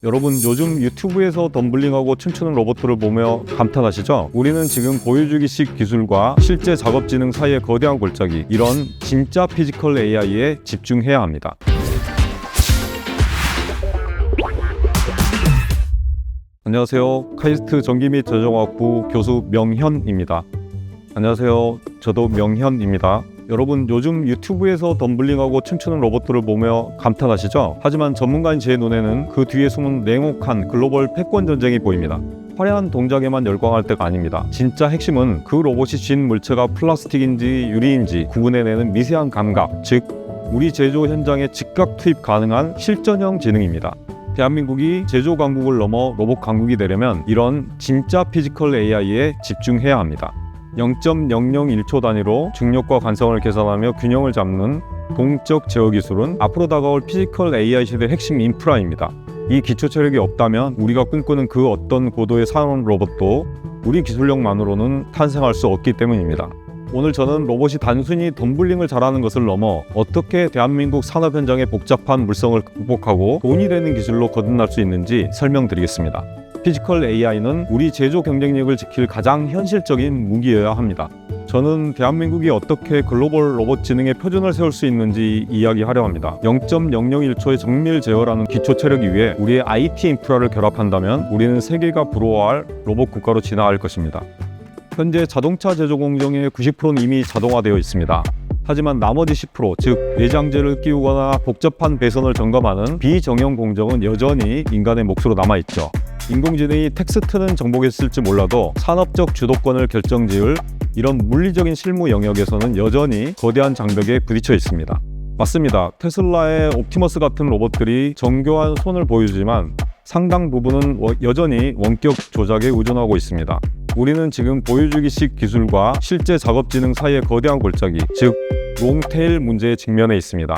여러분 요즘 유튜브에서 덤블링하고 춤추는 로봇들을 보며 감탄하시죠? 우리는 지금 보여주기식 기술과 실제 작업지능 사이의 거대한 골짜기, 이런 진짜 피지컬 AI에 집중해야 합니다. 안녕하세요. 카이스트 전기 및 자동화학부 교수 명현입니다. 안녕하세요. 저도 명현입니다. 여러분 요즘 유튜브에서 덤블링하고 춤추는 로봇들을 보며 감탄하시죠? 하지만 전문가인 제 눈에는 그 뒤에 숨은 냉혹한 글로벌 패권 전쟁이 보입니다. 화려한 동작에만 열광할 때가 아닙니다. 진짜 핵심은 그 로봇이 쥔 물체가 플라스틱인지 유리인지 구분해내는 미세한 감각, 즉 우리 제조 현장에 즉각 투입 가능한 실전형 지능입니다. 대한민국이 제조 강국을 넘어 로봇 강국이 되려면 이런 진짜 피지컬 AI에 집중해야 합니다. 0.001초 단위로 중력과 관성을 계산하며 균형을 잡는 동적 제어 기술은 앞으로 다가올 피지컬 AI 시대의 핵심 인프라입니다. 이 기초 체력이 없다면 우리가 꿈꾸는 그 어떤 고도의 산업 로봇도 우리 기술력만으로는 탄생할 수 없기 때문입니다. 오늘 저는 로봇이 단순히 덤블링을 잘하는 것을 넘어 어떻게 대한민국 산업 현장의 복잡한 물성을 극복하고 돈이 되는 기술로 거듭날 수 있는지 설명드리겠습니다. 피지컬 AI는 우리 제조 경쟁력을 지킬 가장 현실적인 무기여야 합니다. 저는 대한민국이 어떻게 글로벌 로봇 지능의 표준을 세울 수 있는지 이야기하려 합니다. 0.001초의 정밀 제어라는 기초 체력 위에 우리의 IT 인프라를 결합한다면 우리는 세계가 부러워할 로봇 국가로 진화할 것입니다. 현재 자동차 제조 공정의 90%는 이미 자동화되어 있습니다. 하지만 나머지 10%, 즉 내장재를 끼우거나 복잡한 배선을 점검하는 비정형 공정은 여전히 인간의 몫으로 남아있죠. 인공지능이 텍스트는 정복했을지 몰라도 산업적 주도권을 결정지을 이런 물리적인 실무 영역에서는 여전히 거대한 장벽에 부딪혀 있습니다. 맞습니다. 테슬라의 옵티머스 같은 로봇들이 정교한 손을 보여주지만 상당 부분은 여전히 원격 조작에 의존하고 있습니다. 우리는 지금 보여주기식 기술과 실제 작업지능 사이의 거대한 골짜기, 즉 롱테일 문제에 직면해 있습니다.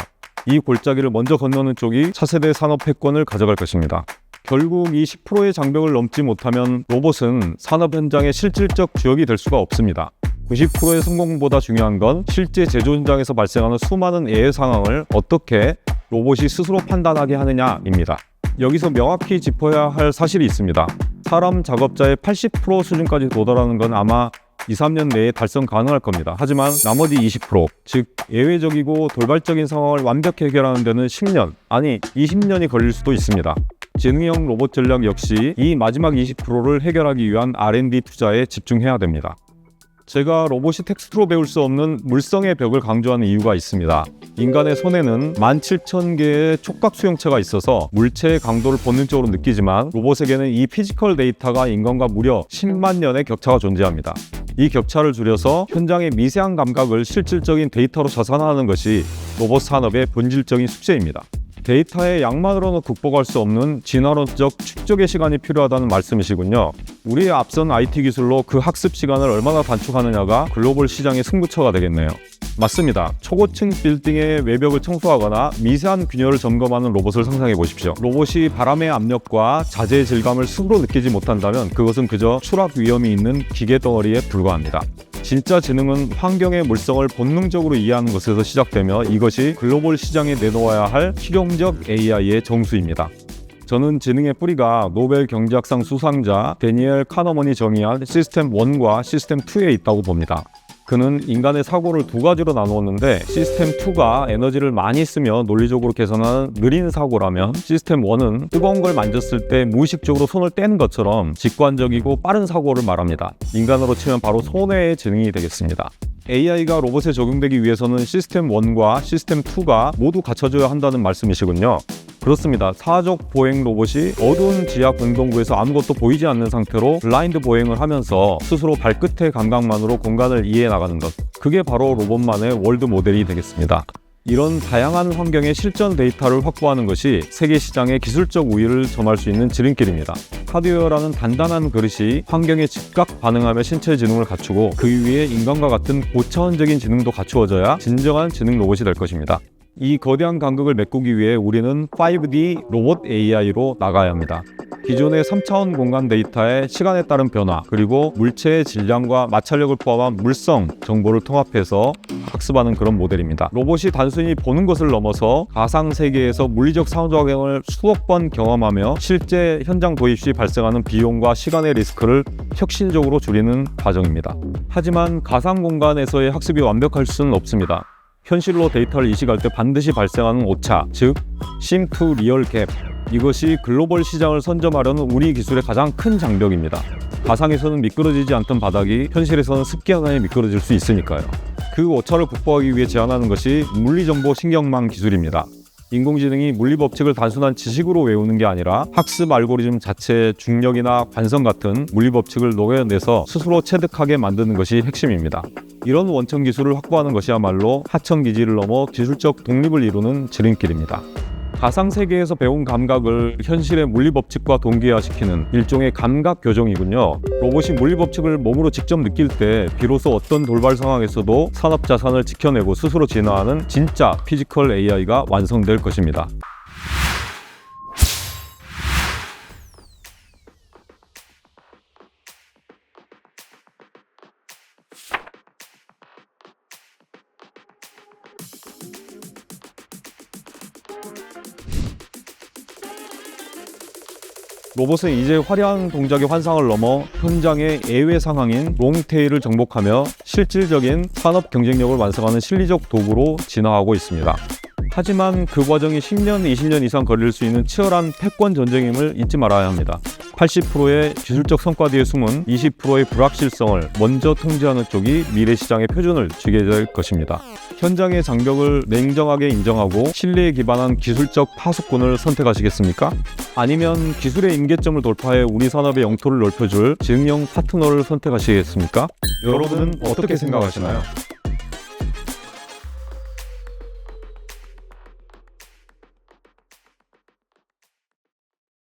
이 골짜기를 먼저 건너는 쪽이 차세대 산업 패권을 가져갈 것입니다. 결국 이 10%의 장벽을 넘지 못하면 로봇은 산업 현장의 실질적 주역이 될 수가 없습니다. 90%의 성공보다 중요한 건 실제 제조 현장에서 발생하는 수많은 예외 상황을 어떻게 로봇이 스스로 판단하게 하느냐입니다. 여기서 명확히 짚어야 할 사실이 있습니다. 사람 작업자의 80% 수준까지 도달하는 건 아마 2-3년 내에 달성 가능할 겁니다. 하지만 나머지 20%, 즉 예외적이고 돌발적인 상황을 완벽히 해결하는 데는 10년, 아니 20년이 걸릴 수도 있습니다. 지능형 로봇 전략 역시 이 마지막 20%를 해결하기 위한 R&D 투자에 집중해야 됩니다. 제가 로봇이 텍스트로 배울 수 없는 물성의 벽을 강조하는 이유가 있습니다. 인간의 손에는 17,000개의 촉각 수용체가 있어서 물체의 강도를 본능적으로 느끼지만 로봇에게는 이 피지컬 데이터가 인간과 무려 10만 년의 격차가 존재합니다. 이 격차를 줄여서 현장의 미세한 감각을 실질적인 데이터로 자산하는 것이 로봇 산업의 본질적인 숙제입니다. 데이터의 양만으로는 극복할 수 없는 진화론적 축적의 시간이 필요하다는 말씀이시군요. 우리의 앞선 IT 기술로 그 학습 시간을 얼마나 단축하느냐가 글로벌 시장의 승부처가 되겠네요. 맞습니다. 초고층 빌딩의 외벽을 청소하거나 미세한 균열을 점검하는 로봇을 상상해 보십시오. 로봇이 바람의 압력과 자재의 질감을 스스로 느끼지 못한다면 그것은 그저 추락 위험이 있는 기계 덩어리에 불과합니다. 진짜 지능은 환경의 물성을 본능적으로 이해하는 것에서 시작되며 이것이 글로벌 시장에 내놓아야 할 실용적 AI의 정수입니다. 저는 지능의 뿌리가 노벨 경제학상 수상자 데니엘 카너먼이 정의한 시스템 1과 시스템 2에 있다고 봅니다. 그는 인간의 사고를 두 가지로 나누었는데 시스템 2가 에너지를 많이 쓰며 논리적으로 계산하는 느린 사고라면 시스템 1은 뜨거운 걸 만졌을 때 무의식적으로 손을 떼는 것처럼 직관적이고 빠른 사고를 말합니다. 인간으로 치면 바로 손해의 지능이 되겠습니다. AI가 로봇에 적용되기 위해서는 시스템 1과 시스템 2가 모두 갖춰져야 한다는 말씀이시군요. 그렇습니다. 사족 보행 로봇이 어두운 지하 공동구에서 아무것도 보이지 않는 상태로 블라인드 보행을 하면서 스스로 발끝의 감각만으로 공간을 이해해 나가는 것. 그게 바로 로봇만의 월드 모델이 되겠습니다. 이런 다양한 환경의 실전 데이터를 확보하는 것이 세계 시장의 기술적 우위를 점할 수 있는 지름길입니다. 하드웨어라는 단단한 그릇이 환경에 즉각 반응하며 신체 지능을 갖추고 그 위에 인간과 같은 고차원적인 지능도 갖추어져야 진정한 지능 로봇이 될 것입니다. 이 거대한 간극을 메꾸기 위해 우리는 5D 로봇 AI로 나가야 합니다. 기존의 3차원 공간 데이터의 시간에 따른 변화, 그리고 물체의 질량과 마찰력을 포함한 물성 정보를 통합해서 학습하는 그런 모델입니다. 로봇이 단순히 보는 것을 넘어서 가상 세계에서 물리적 상호작용을 수억 번 경험하며 실제 현장 도입 시 발생하는 비용과 시간의 리스크를 혁신적으로 줄이는 과정입니다. 하지만 가상 공간에서의 학습이 완벽할 수는 없습니다. 현실로 데이터를 이식할 때 반드시 발생하는 오차, 즉 심 투 리얼 갭, 이것이 글로벌 시장을 선점하려는 우리 기술의 가장 큰 장벽입니다. 가상에서는 미끄러지지 않던 바닥이 현실에서는 습기 하나에 미끄러질 수 있으니까요. 그 오차를 극복하기 위해 제안하는 것이 물리정보 신경망 기술입니다. 인공지능이 물리 법칙을 단순한 지식으로 외우는 게 아니라 학습 알고리즘 자체의 중력이나 관성 같은 물리 법칙을 녹여내서 스스로 체득하게 만드는 것이 핵심입니다. 이런 원천 기술을 확보하는 것이야말로 하청 기지를 넘어 기술적 독립을 이루는 지름길입니다. 가상 세계에서 배운 감각을 현실의 물리 법칙과 동기화시키는 일종의 감각 교정이군요. 로봇이 물리 법칙을 몸으로 직접 느낄 때 비로소 어떤 돌발 상황에서도 산업 자산을 지켜내고 스스로 진화하는 진짜 피지컬 AI가 완성될 것입니다. 로봇은 이제 화려한 동작의 환상을 넘어 현장의 예외 상황인 롱테일을 정복하며 실질적인 산업 경쟁력을 완성하는 실리적 도구로 진화하고 있습니다. 하지만 그 과정이 10년, 20년 이상 걸릴 수 있는 치열한 패권 전쟁임을 잊지 말아야 합니다. 80%의 기술적 성과 뒤에 숨은 20%의 불확실성을 먼저 통제하는 쪽이 미래 시장의 표준을 쥐게 될 것입니다. 현장의 장벽을 냉정하게 인정하고 신뢰에 기반한 기술적 파수꾼을 선택하시겠습니까? 아니면 기술의 임계점을 돌파해 우리 산업의 영토를 넓혀줄 지능형 파트너를 선택하시겠습니까? 여러분은 어떻게 생각하시나요?